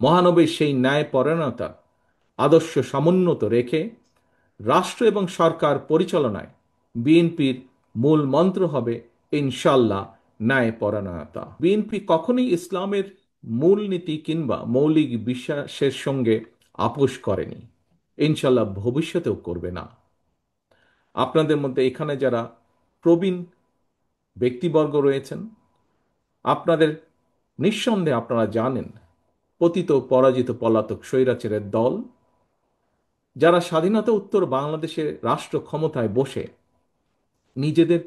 মহানবীর সেই ন্যায়পরায়ণতা আদর্শ সমুন্নত রেখে রাষ্ট্র এবং সরকার পরিচালনায় বিএনপির মূল মন্ত্র হবে ইনশাল্লাহ ন্যায়পরায়ণতা। বিএনপি কখনোই ইসলামের মূলনীতি কিংবা মৌলিক বিশ্বাসের সঙ্গে আপোষ করেনি, ইনশাল্লাহ ভবিষ্যতেও করবে না। আপনাদের মধ্যে এখানে যারা প্রবীণ ব্যক্তিবর্গ রয়েছেন, আপনাদের নিঃসন্দেহে আপনারা জানেন পতিত পরাজিত পলাতক স্বৈরাচারের দল যারা স্বাধীনতা উত্তর বাংলাদেশের রাষ্ট্র ক্ষমতায় বসে নিজেদের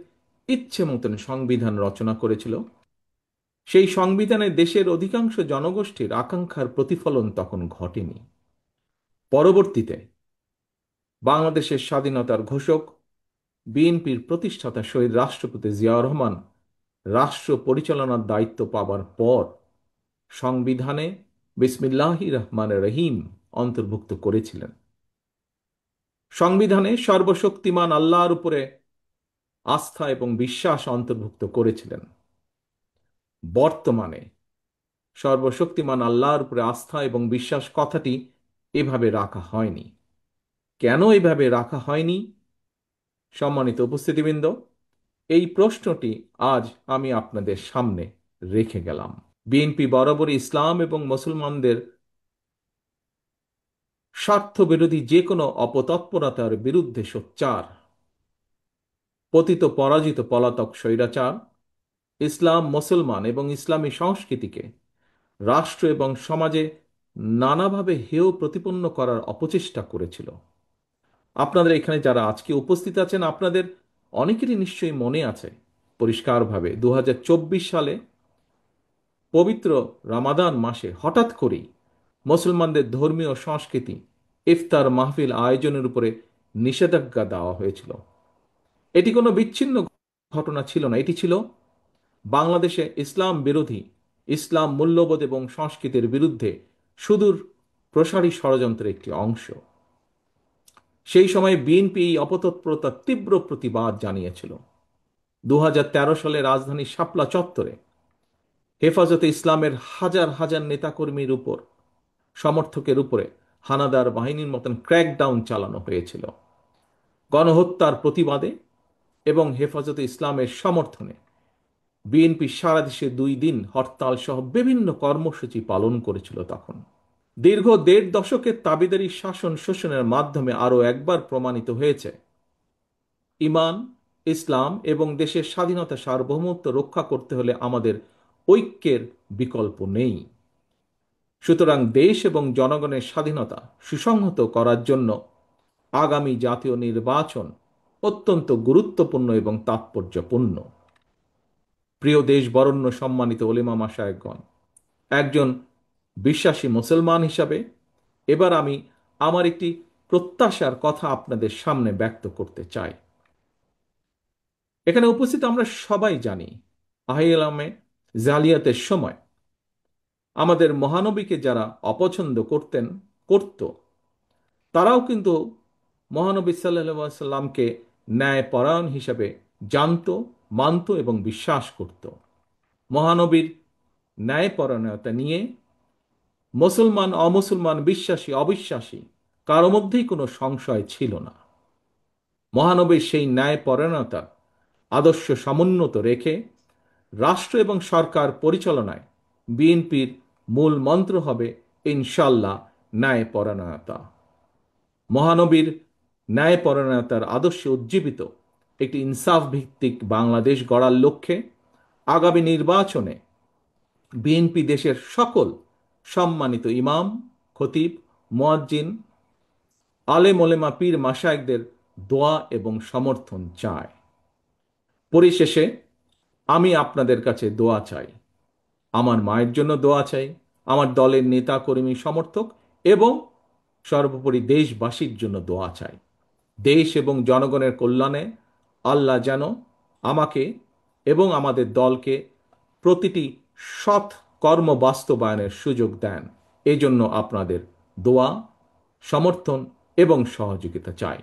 ইচ্ছে মতন সংবিধান রচনা করেছিল, সেই সংবিধানে দেশের অধিকাংশ জনগোষ্ঠীর আকাঙ্ক্ষার প্রতিফলন তখন ঘটেনি। পরবর্তীতে বাংলাদেশের স্বাধীনতার ঘোষক বিএনপির প্রতিষ্ঠাতা শহীদ রাষ্ট্রপতি জিয়াউর রহমান রাষ্ট্র পরিচালনার দায়িত্ব পাবার পর সংবিধানে বিসমিল্লাহির রহমানির রহিম অন্তর্ভুক্ত করেছিলেন। সংবিধানে সর্বশক্তিমান আল্লাহর উপরে আস্থা এবং বিশ্বাস অন্তর্ভুক্ত করেছিলেন। বর্তমানে সর্বশক্তিমান আল্লাহর উপরে আস্থা এবং বিশ্বাস কথাটি এভাবে রাখা হয়নি। কেন এভাবে রাখা হয়নি? সম্মানিত উপস্থিতিবৃন্দ, এই প্রশ্নটি আজ আমি আপনাদের সামনে রেখে গেলাম। বিএনপি বরাবরই ইসলাম এবং মুসলমানদের স্বার্থবিরোধী যে কোনো অপতৎপরতার বিরুদ্ধে সোচ্চার। পতিত পরাজিত পলাতক স্বৈরাচার ইসলাম, মুসলমান এবং ইসলামী সংস্কৃতিকে রাষ্ট্র এবং সমাজে নানাভাবে হেয় প্রতিপন্ন করার অপচেষ্টা করেছিল। আপনাদের এখানে যারা আজকে উপস্থিত আছেন, আপনাদের অনেকেরই নিশ্চয়ই মনে আছে পরিষ্কারভাবে 2024 সালে পবিত্র রমাদান মাসে হঠাৎ করেই মুসলমানদের ধর্মীয় সংস্কৃতি ইফতার মাহফিল আয়োজনের উপরে নিষেধাজ্ঞা দেওয়া হয়েছিল। এটি কোনো বিচ্ছিন্ন ঘটনা ছিল না, এটি ছিল বাংলাদেশে ইসলাম বিরোধী, ইসলাম মূল্যবোধ এবং সংস্কৃতির বিরুদ্ধে সুদূর প্রসারী ষড়যন্ত্রের একটি অংশ। সেই সময় বিএনপি এই অপতৎপরতার তীব্র প্রতিবাদ জানিয়েছিল। 2013 সালে রাজধানীর শাপলা চত্বরে হেফাজতে ইসলামের হাজার হাজার নেতাকর্মীর উপর, সমর্থকের উপরে হানাদার বাহিনীর মতন ক্র্যাকডাউন চালানো হয়েছিল। গণহত্যার প্রতিবাদে এবং হেফাজতে ইসলামের সমর্থনে বিএনপি সারা দেশে 2 দিন হরতাল সহ বিভিন্ন কর্মসূচি পালন করেছিল। তখন দীর্ঘ 1.5 দশকের তাবেদারি শাসন শোষণের মাধ্যমে আরও একবার প্রমাণিত হয়েছে ঈমান, ইসলাম এবং দেশের স্বাধীনতা সার্বভৌমত্ব রক্ষা করতে হলে আমাদের ঐক্যের বিকল্প নেই। সুতরাং দেশ এবং জনগণের স্বাধীনতা সুসংহত করার জন্য আগামী জাতীয় নির্বাচন অত্যন্ত গুরুত্বপূর্ণ এবং তাৎপর্যপূর্ণ। প্রিয় দেশ বরণ্য সম্মানিত ওলেমা মাশায়েখগণ, একজন বিশ্বাসী মুসলমান হিসাবে এবার আমি আমার একটি প্রত্যাশার কথা আপনাদের সামনে ব্যক্ত করতে চাই। এখানে উপস্থিত আমরা সবাই জানি আহলামে জালিয়াতের সময় আমাদের মহানবীকে যারা অপছন্দ করত, তারাও কিন্তু মহানবী সাল্লাল্লাহু আলাইহি সাল্লামকে ন্যায়পরায়ণ হিসাবে জানত, মানত এবং বিশ্বাস করত। মহানবীর ন্যায়পরায়ণতা নিয়ে মুসলমান, অমুসলমান, বিশ্বাসী, অবিশ্বাসী কারো মধ্যেই কোনো সংশয় ছিল না। মহানবীর সেই ন্যায়পরায়ণতা আদর্শ সমুন্নত রেখে রাষ্ট্র এবং সরকার পরিচালনায় বিএনপির মূল মন্ত্র হবে ইনশাল্লাহ ন্যায়পরায়ণতা। মহানবীর ন্যায়পরায়ণতার আদর্শে উজ্জীবিত একটি ইনসাফ ভিত্তিক বাংলাদেশ গড়ার লক্ষ্যে আগামী নির্বাচনে বিএনপি দেশের সকল সম্মানিত ইমাম, খতিব, মুয়াজ্জিন, আলেম ওলেমা, পীর মাশায়েখদের দোয়া এবং সমর্থন চায়। পরিশেষে আমি আপনাদের কাছে দোয়া চাই, আমার মায়ের জন্য দোয়া চাই, আমার দলের নেতা কর্মী সমর্থক এবং সর্বোপরি দেশবাসীর জন্য দোয়া চাই। দেশ এবং জনগণের কল্যাণে আল্লাহ যেন আমাকে এবং আমাদের দলকে প্রতিটি সৎ কর্ম বাস্তবায়নের সুযোগ দেন। এই জন্য আপনাদের দোয়া, সমর্থন এবং সহযোগিতা চাই।